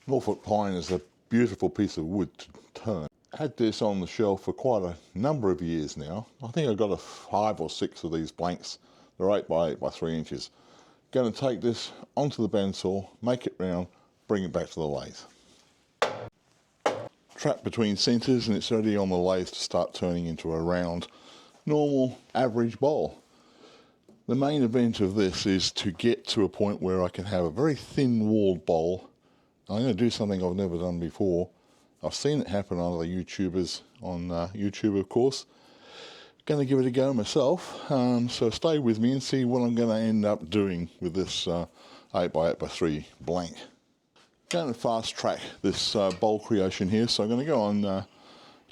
Norfolk Pine is a beautiful piece of wood to turn. Had this on the shelf for quite a number of years now. I think I've got 5 or 6 of these blanks. They're 8 by 8 by 3 inches. Going to take this onto the bandsaw, make it round, bring it back to the lathe. Trapped between centres, and it's ready on the lathe to start turning into a round, normal, average bowl. The main event of this is to get to a point where I can have a very thin walled bowl. I'm going to do something I've never done before. I've seen it happen on other YouTubers on YouTube, of course. Going to give it a go myself, so stay with me and see what I'm going to end up doing with this 8 by 8 by 3 blank. Going to fast track this bowl creation here, so I'm going to go on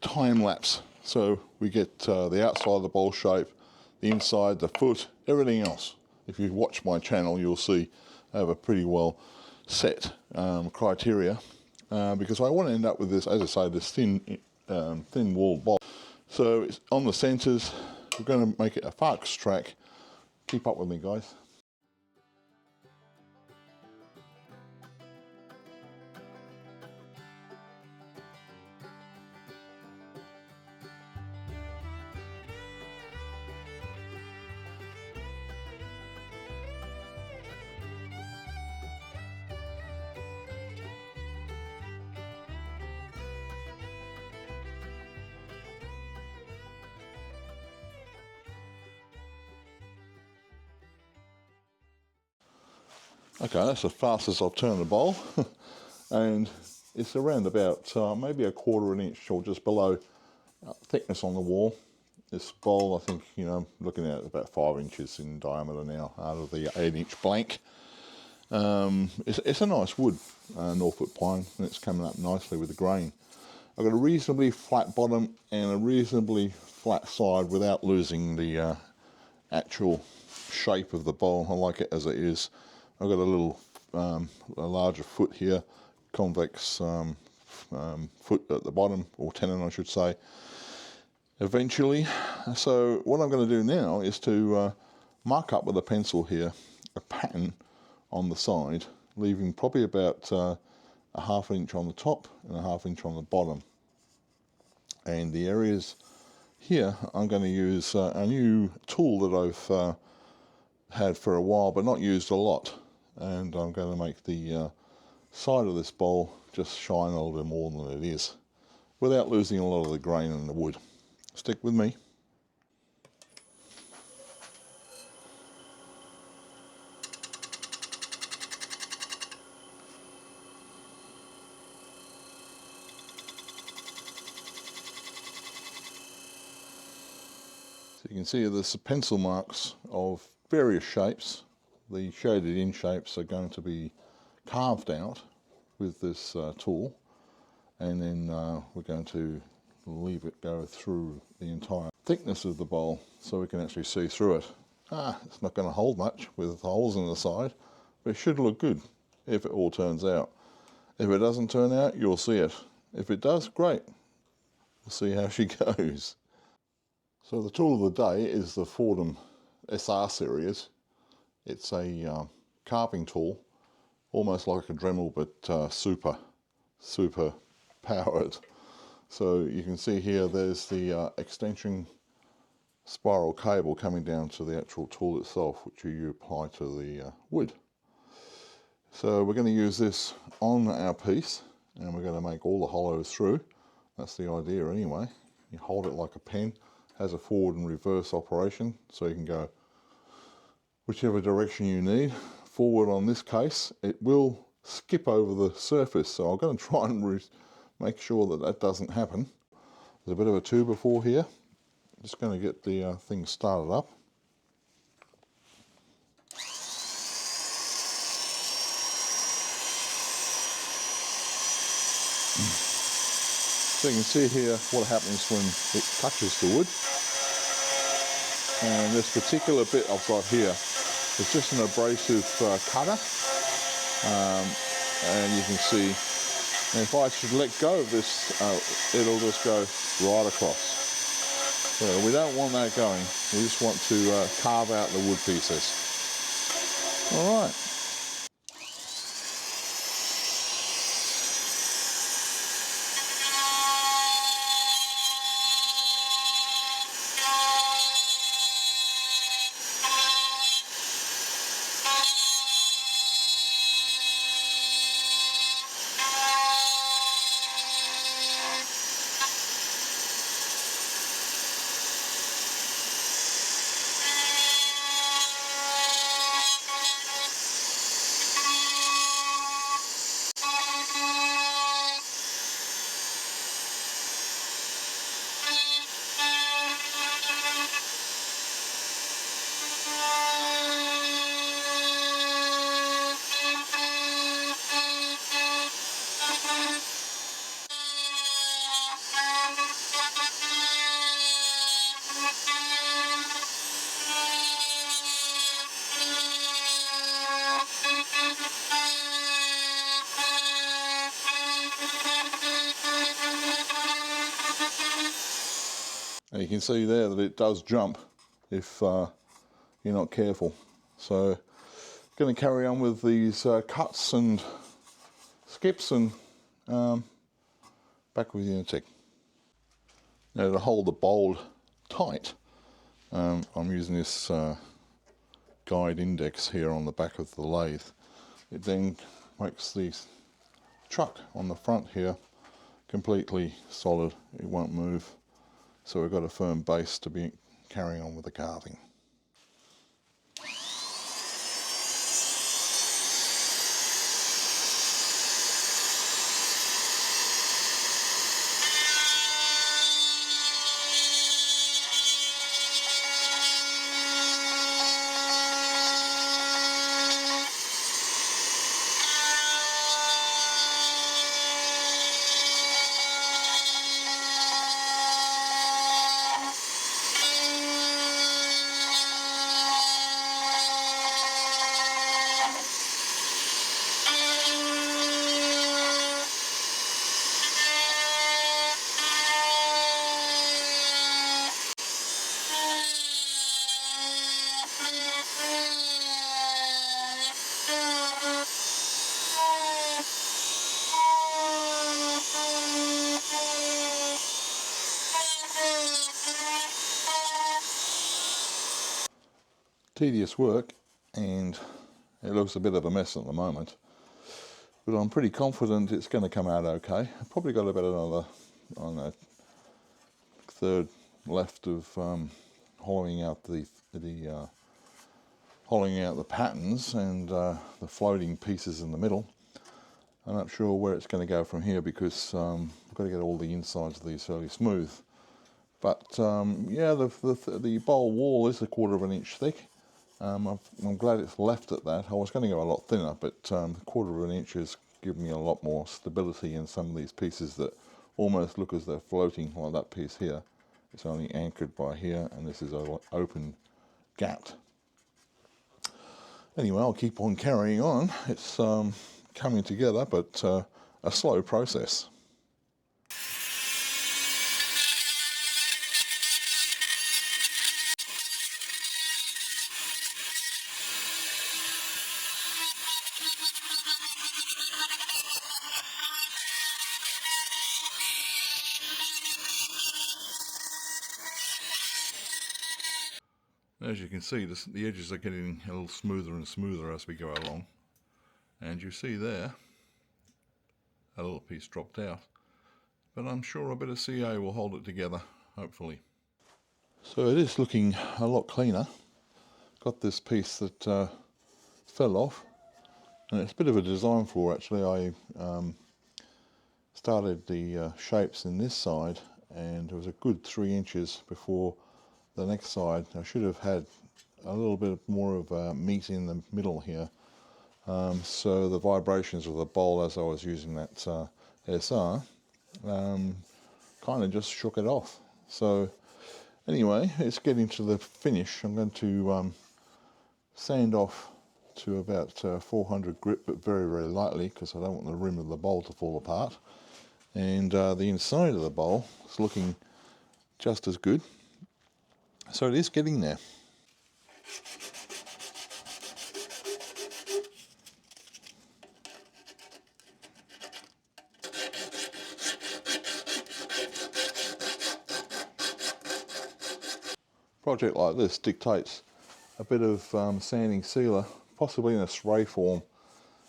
time lapse. So we get the outside of the bowl shape, the inside, the foot, everything else. If you watch my channel, you'll see I have a pretty well set criteria because I want to end up with this, as I say, this thin walled bowl. So it's on the centres. We're going to make it a fast track. Keep up with me, guys. Okay, that's as fast as I've turned the bowl, and it's around about maybe 1/4 inch or just below thickness on the wall. This bowl, I think, you know, looking at about 5 inches in diameter now out of the 8-inch blank. It's a nice wood, Norfolk Pine, and it's coming up nicely with the grain. I've got a reasonably flat bottom and a reasonably flat side without losing the actual shape of the bowl. I like it as it is. I've got a little a larger foot here, convex foot at the bottom, or tenon I should say, eventually. So what I'm going to do now is to mark up with a pencil here a pattern on the side, leaving probably about a 1/2 inch on the top and a 1/2 inch on the bottom. And the areas here, I'm going to use a new tool that I've had for a while but not used a lot, and I'm going to make the side of this bowl just shine a little bit more than it is without losing a lot of the grain in the wood. Stick with me. So you can see there's pencil marks of various shapes. The shaded in shapes are going to be carved out with this tool, and then we're going to leave it go through the entire thickness of the bowl so we can actually see through it. It's not going to hold much with holes in the side, but it should look good if it all turns out. If it doesn't turn out, you'll see it. If it does, great. We'll see how she goes. So the tool of the day is the Fordham SR series. It's a carving tool, almost like a Dremel, but super powered. So you can see here there's the extension spiral cable coming down to the actual tool itself, which you apply to the wood. So we're going to use this on our piece, and we're going to make all the hollows through. That's the idea anyway. You hold it like a pen, has a forward and reverse operation, so you can go whichever direction you need. Forward on this case, it will skip over the surface, so I'm going to try and make sure that that doesn't happen. There's a bit of a 2x4 here. Just going to get the thing started up. So you can see here what happens when it touches the wood. And this particular bit I've got here is just an abrasive cutter. And you can see, if I should let go of this, it'll just go right across. So we don't want that going. We just want to carve out the wood pieces. All right. you can see there that it does jump if you're not careful. So going to carry on with these cuts and skips, and back with you in a tick. Now, to hold the bowl tight, I'm using this guide index here on the back of the lathe. It then makes the truck on the front here completely solid. It won't move, so we've got a firm base to be carrying on with the carving. Tedious work, and it looks a bit of a mess at the moment, but I'm pretty confident it's going to come out okay. I've probably got about another, I don't know, third left of hollowing out hollowing out the patterns and the floating pieces in the middle. I'm not sure where it's going to go from here, because I've got to get all the insides of these fairly smooth. But yeah, the bowl wall is 1/4 of an inch thick. I'm glad it's left at that. I was going to go a lot thinner, but 1/4 of an inch has given me a lot more stability in some of these pieces that almost look as they're floating, like that piece here. It's only anchored by here, and this is open, gapped. Anyway, I'll keep on carrying on. It's coming together, but a slow process. As you can see, the edges are getting a little smoother and smoother as we go along. And you see there, a little piece dropped out. But I'm sure a bit of CA will hold it together, hopefully. So it is looking a lot cleaner. Got this piece that fell off. And it's a bit of a design flaw, actually. I started the shapes in this side, and it was a good 3 inches before the next side. I should have had a little bit more of meat in the middle here, so the vibrations of the bowl as I was using that SR kind of just shook it off. So anyway, it's getting to the finish. I'm going to sand off to about 400 grit, but very, very lightly, because I don't want the rim of the bowl to fall apart. And the inside of the bowl is looking just as good. So it is getting there. Project like this dictates a bit of sanding sealer, possibly in a spray form.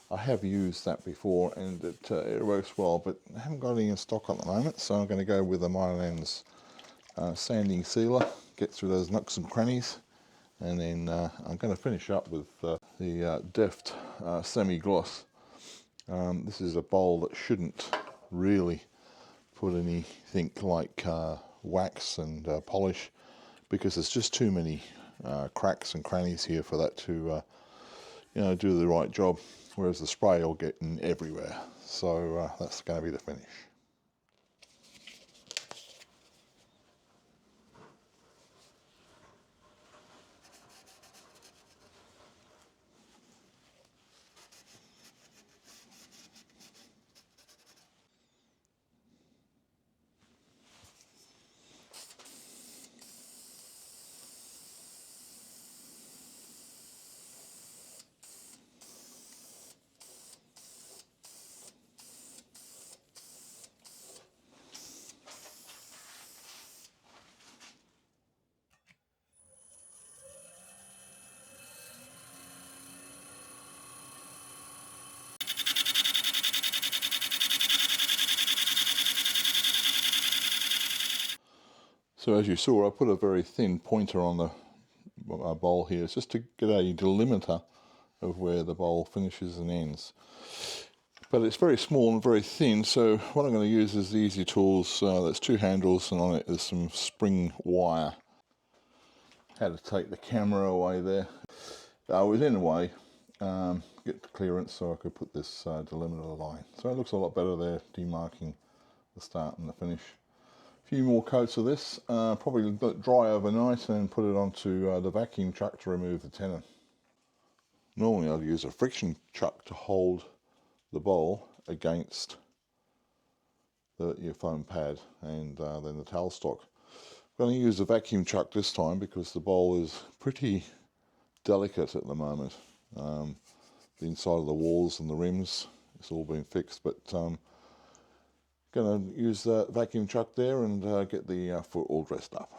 I have used that before, and it works well, but I haven't got any in stock at the moment, so I'm going to go with the Mylands sanding sealer, get through those nooks and crannies, and then I'm going to finish up with the Deft semi-gloss. This is a bowl that shouldn't really put anything like wax and polish, because there's just too many cracks and crannies here for that to do the right job, whereas the spray will get in everywhere. So that's going to be the finish. So as you saw, I put a very thin pointer on the bowl here. It's just to get a delimiter of where the bowl finishes and ends. But it's very small and very thin, so what I'm going to use is the Easy Tools. There's two handles, and on it there's some spring wire. Had to take the camera away there. I was in the way, get the clearance so I could put this delimiter line. So it looks a lot better there, demarking the start and the finish. A few more coats of this, probably let it dry overnight and put it onto the vacuum chuck to remove the tenon. Normally I'd use a friction chuck to hold the bowl against your foam pad and then the tailstock. I'm going to use the vacuum chuck this time because the bowl is pretty delicate at the moment. The inside of the walls and the rims, it's all been fixed, but going to use the vacuum chuck there and get the foot all dressed up.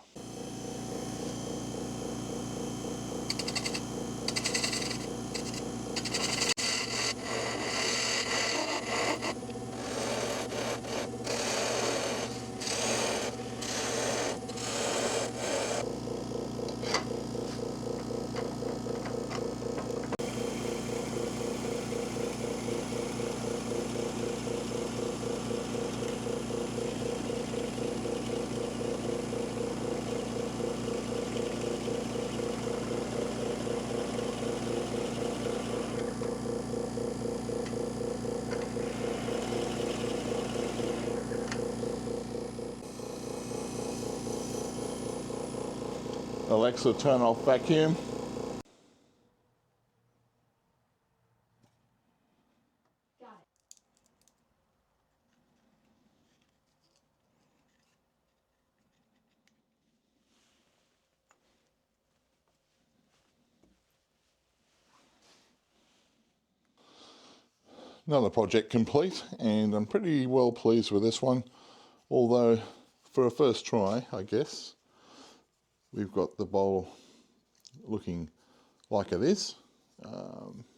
Alexa, turn off vacuum. Got it. Another project complete, and I'm pretty well pleased with this one. Although, for a first try, I guess, we've got the bowl looking like it is.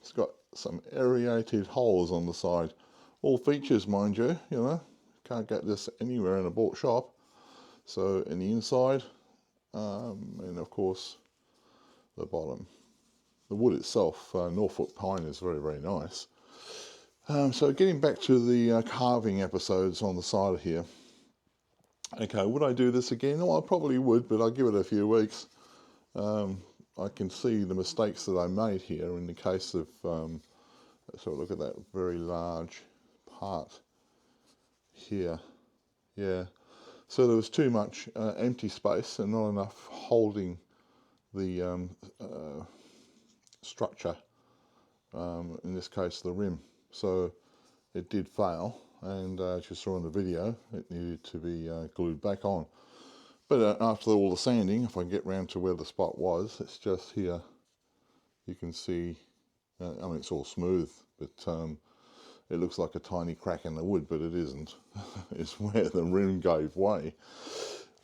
It's got some aerated holes on the side. All features, mind you, can't get this anywhere in a bought shop. So in the inside, and of course the bottom. The wood itself, Norfolk Pine, is very, very nice. So getting back to the carving episodes on the side here. Okay, would I do this again? Well, I probably would, but I'll give it a few weeks. I can see the mistakes that I made here in the case of, so look at that very large part here. Yeah, so there was too much empty space and not enough holding the structure, in this case the rim. So it did fail, and as you saw in the video, it needed to be glued back on. But after all the sanding, if I get round to where the spot was, it's just here. You can see, I mean, it's all smooth, but it looks like a tiny crack in the wood, but it isn't. It's where the rim gave way.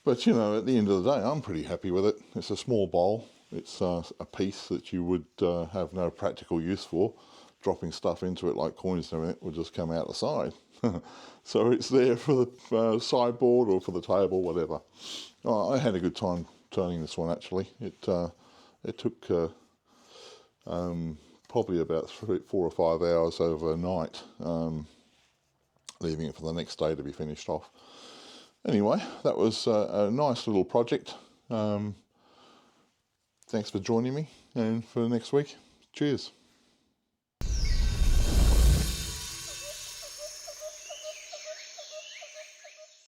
But at the end of the day, I'm pretty happy with it. It's a small bowl. It's a piece that you would have no practical use for. Dropping stuff into it like coins and everything would just come out the side. So it's there for the sideboard or for the table, whatever. Oh, I had a good time turning this one, actually. It took probably about 4 or 5 hours overnight, leaving it for the next day to be finished off. Anyway, that was a nice little project. Thanks for joining me, and for next week, cheers.